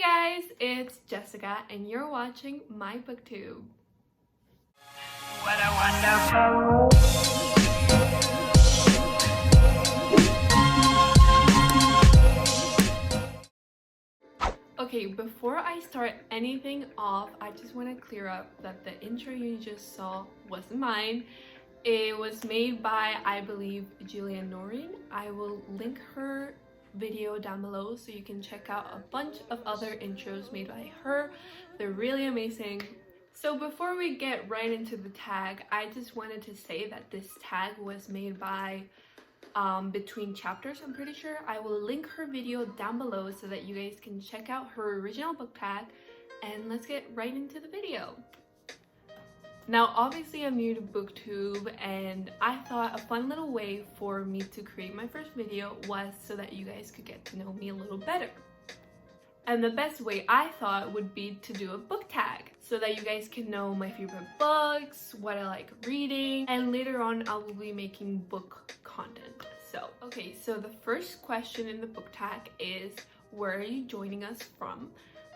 Hey guys, it's Jessica and you're watching my BookTube. What a wonderful... Okay, before I start anything off, I just want to clear up that the intro you just saw wasn't mine. It was made by, I believe, Jillian Nooren. I will link her video down below so you can check out a bunch of other intros made by her. They're really amazing. So before we get right into the tag, I just wanted to say that this tag was made by Between Chapters, I'm pretty sure. I will link her video down below so that you guys can check out her original book tag, and let's get right into the video. Now obviously I'm new to BookTube, and I thought a fun little way for me to create my first video was so that you guys could get to know me a little better. And the best way I thought would be to do a book tag so that you guys can know my favorite books, what I like reading, and later on I will be making book content. So the first question in the book tag is, where are you joining us from?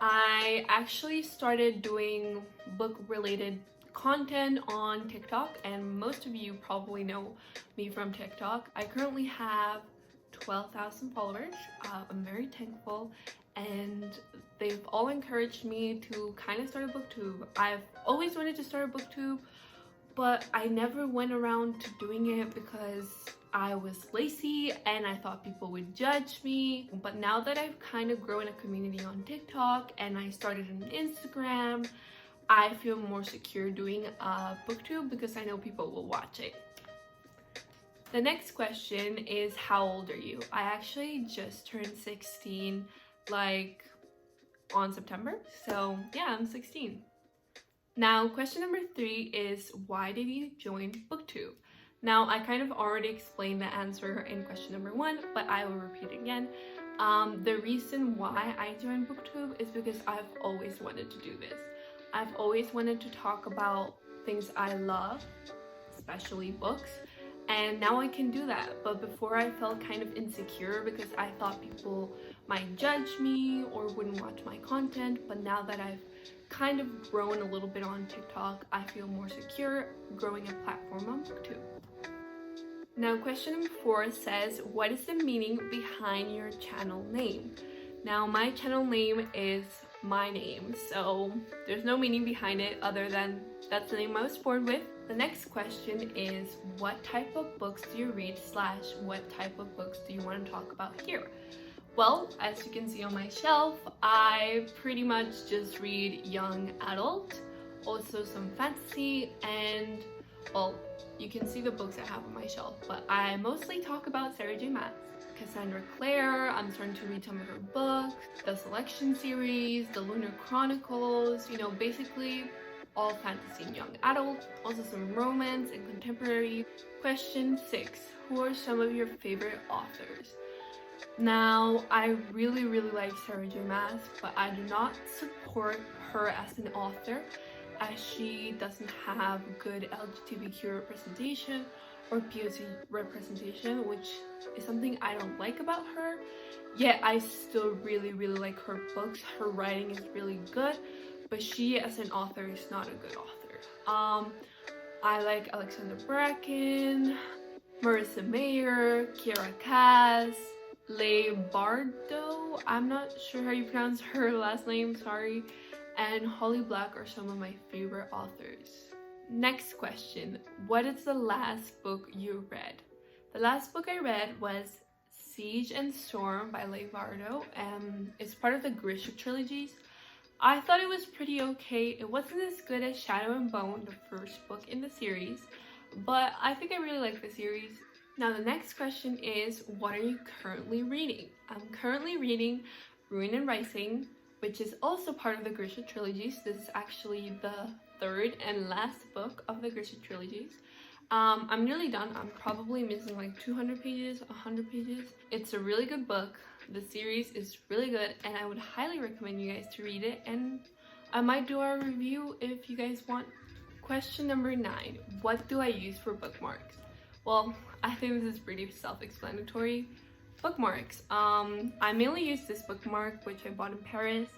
I actually started doing book related content on TikTok, and most of you probably know me from TikTok. I currently have 12,000 followers. I'm very thankful, and they've all encouraged me to kind of start a BookTube. I've always wanted to start a BookTube, but I never went around to doing it because I was lazy and I thought people would judge me. But now that I've kind of grown a community on TikTok and I started an Instagram, I feel more secure doing a BookTube because I know people will watch it. The next question is, how old are you? I actually just turned 16 like on September, so yeah, I'm 16. Now question number 3 is, why did you join BookTube? Now I kind of already explained the answer in question number 1, but I will repeat it again. The reason why I joined BookTube is because I've always wanted to do this. I've always wanted to talk about things I love, especially books, and now I can do that. But before I felt kind of insecure because I thought people might judge me or wouldn't watch my content, but now that I've kind of grown a little bit on TikTok, I feel more secure growing a platform on BookTube. Now question number 4 says, what is the meaning behind your channel name? Now my channel name is my name, so there's no meaning behind it other than that's the name I was born with. The next question is, what type of books do you read / what type of books do you want to talk about here? Well, as you can see on my shelf, I pretty much just read young adult, also some fantasy, and well, you can see the books I have on my shelf, but I mostly talk about Sarah J. Maas, Cassandra Clare. I'm starting to read some of her books, the Selection series, the Lunar Chronicles, you know, basically all fantasy and young adult, also some romance and contemporary. Question 6, who are some of your favorite authors? Now, I really like Sarah J. Maas, but I do not support her as an author as she doesn't have good LGBTQ representation or POC representation, which is something I don't like about her. Yet I still really like her books. Her writing is really good, but she as an author is not a good author. I like Alexandra Bracken, Marissa Mayer, Kiera Cass, Leigh Bardo, I'm not sure how you pronounce her last name, sorry, and Holly Black are some of my favorite authors. Next question, what is the last book you read? The last book I read was Siege and Storm by Leigh Bardo, and it's part of the Grisha trilogies. I thought it was pretty okay. It wasn't as good as Shadow and Bone, the first book in the series, but I think I really like the series. Now the next question is, what are you currently reading? I'm currently reading Ruin and Rising, which is also part of the Grisha trilogies. This is actually the 3rd and last book of the Grisha trilogies. I'm nearly done. I'm probably missing like 200 pages, 100 pages. It's a really good book. The series is really good, and I would highly recommend you guys to read it, and I might do a review if you guys want. Question number 9, what do I use for bookmarks? Well, I think this is pretty self-explanatory. bookmarks. I mainly use this bookmark, which I bought in Paris.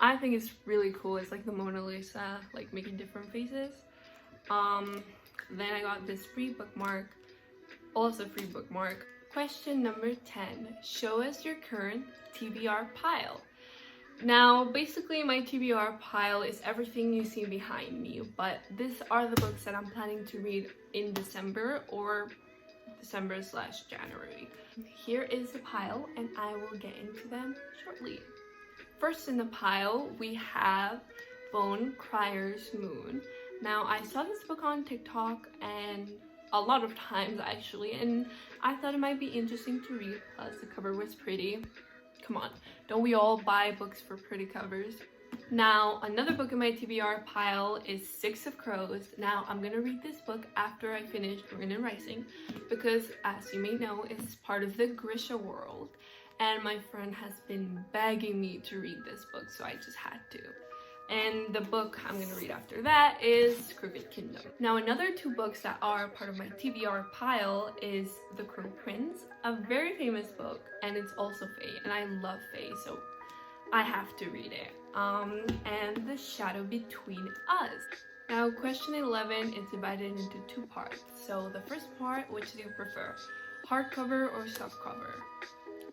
I think it's really cool. It's like the Mona Lisa, like making different faces. Then I got this free bookmark, also free bookmark. Question number 10. Show us your current TBR pile. Now, basically my TBR pile is everything you see behind me, but these are the books that I'm planning to read in December or December/January. Here is the pile, and I will get into them shortly. First in the pile, we have Bone Crier's Moon. Now, I saw this book on TikTok and a lot of times actually, and I thought it might be interesting to read, plus the cover was pretty. Come on, don't we all buy books for pretty covers? Now, another book in my TBR pile is Six of Crows. Now, I'm gonna read this book after I finish Rin and Rising because, as you may know, it's part of the Grisha world. And my friend has been begging me to read this book, so I just had to. And the book I'm gonna read after that is Crooked Kingdom. Now, another two books that are part of my TBR pile is The Crow Prince, a very famous book, and it's also Fae, and I love Fae, so I have to read it. And The Shadow Between Us. Now, question 11 is divided into two parts. So the first part, which do you prefer, hardcover or softcover?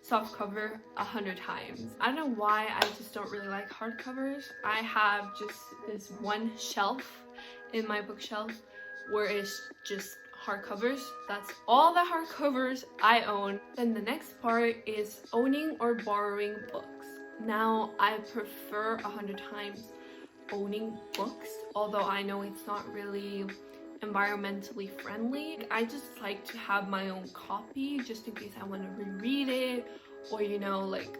Softcover 100 times. I don't know why, I just don't really like hardcovers. I have just this one shelf in my bookshelf where it's just hardcovers. That's all the hardcovers I own. Then the next part is owning or borrowing books. Now, I prefer 100 times owning books, although I know it's not really environmentally friendly. I just like to have my own copy just in case I want to reread it, or you know, like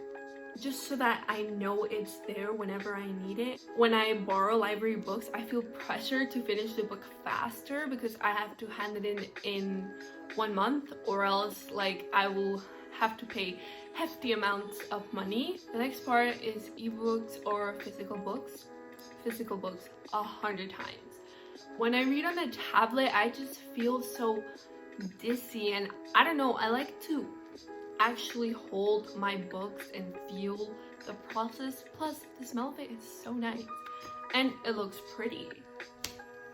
just so that I know it's there whenever I need it. When I borrow library books, I feel pressure to finish the book faster because I have to hand it in 1 month, or else like I will have to pay hefty amounts of money. The next part is ebooks or physical books. Physical books 100 times. When I read on a tablet, I just feel so dizzy, and I don't know, I like to actually hold my books and feel the process. Plus, the smell of it is so nice, and it looks pretty.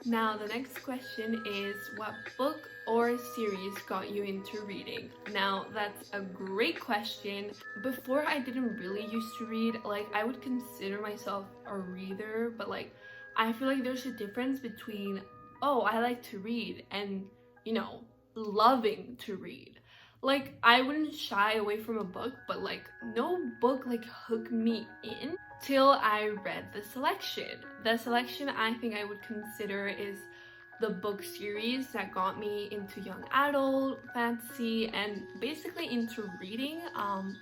Now, the next question is, what book or series got you into reading? Now, that's a great question. Before, I didn't really used to read. Like, I would consider myself a reader, but like, I feel like there's a difference between, oh, I like to read, and, you know, loving to read. Like, I wouldn't shy away from a book, but like, no book like hooked me in till I read The Selection. The Selection, I think I would consider, is the book series that got me into young adult fantasy and basically into reading.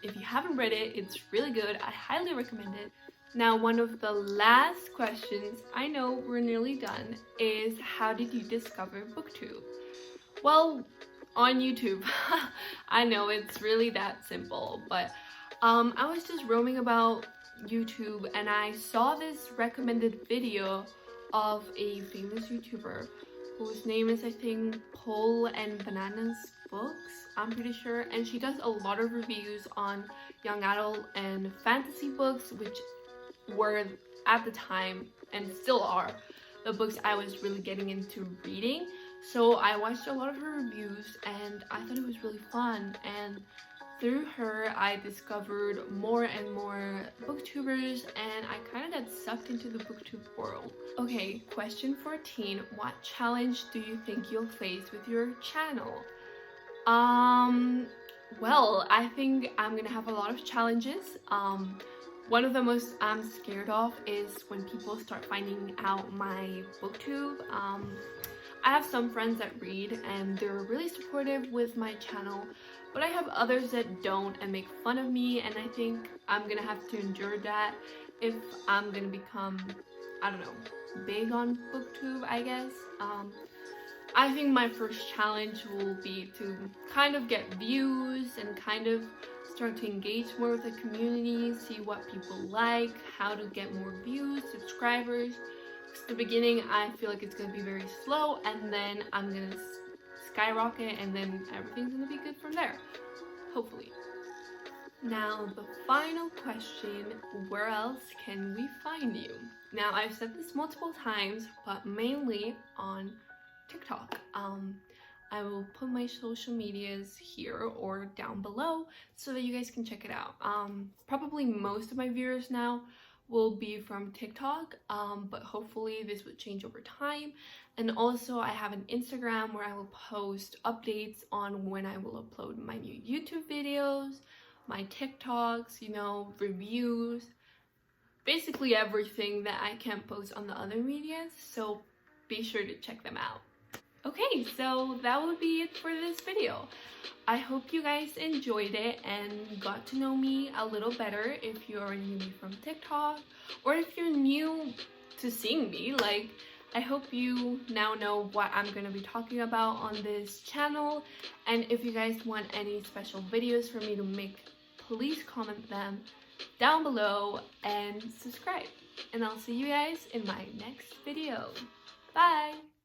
If you haven't read it, it's really good. I highly recommend it. Now, one of the last questions, I know we're nearly done, is how did you discover BookTube? Well, on YouTube. I know it's really that simple, but I was just roaming about YouTube and I saw this recommended video of a famous YouTuber whose name is, I think, polandbananasBOOKS, I'm pretty sure, and she does a lot of reviews on young adult and fantasy books, which were at the time and still are the books I was really getting into reading. So I watched a lot of her reviews and I thought it was really fun, and through her I discovered more and more booktubers and I kind of got sucked into the booktube world. Okay, question 14, what challenge do you think you'll face with your channel? Well, I think I'm gonna have a lot of challenges. One of the most I'm scared of is when people start finding out my booktube. I have some friends that read and they're really supportive with my channel, but I have others that don't and make fun of me, and I think I'm gonna have to endure that if I'm gonna become, I don't know, big on booktube, I guess. I think my first challenge will be to kind of get views and kind of start to engage more with the community, see what people like, how to get more views, subscribers. Because the beginning, I feel like it's going to be very slow, and then I'm going to skyrocket, and then everything's going to be good from there, hopefully. Now, the final question, where else can we find you? Now, I've said this multiple times, but mainly on TikTok. I will put my social medias here or down below so that you guys can check it out. Probably most of my viewers now will be from TikTok, but hopefully this would change over time. And also I have an Instagram where I will post updates on when I will upload my new YouTube videos, my TikToks, you know, reviews, basically everything that I can't post on the other medias, so be sure to check them out. Okay, so that would be it for this video. I hope you guys enjoyed it and got to know me a little better if you're new from TikTok, or if you're new to seeing me. Like, I hope you now know what I'm going to be talking about on this channel, and if you guys want any special videos for me to make, please comment them down below and subscribe. And I'll see you guys in my next video. Bye!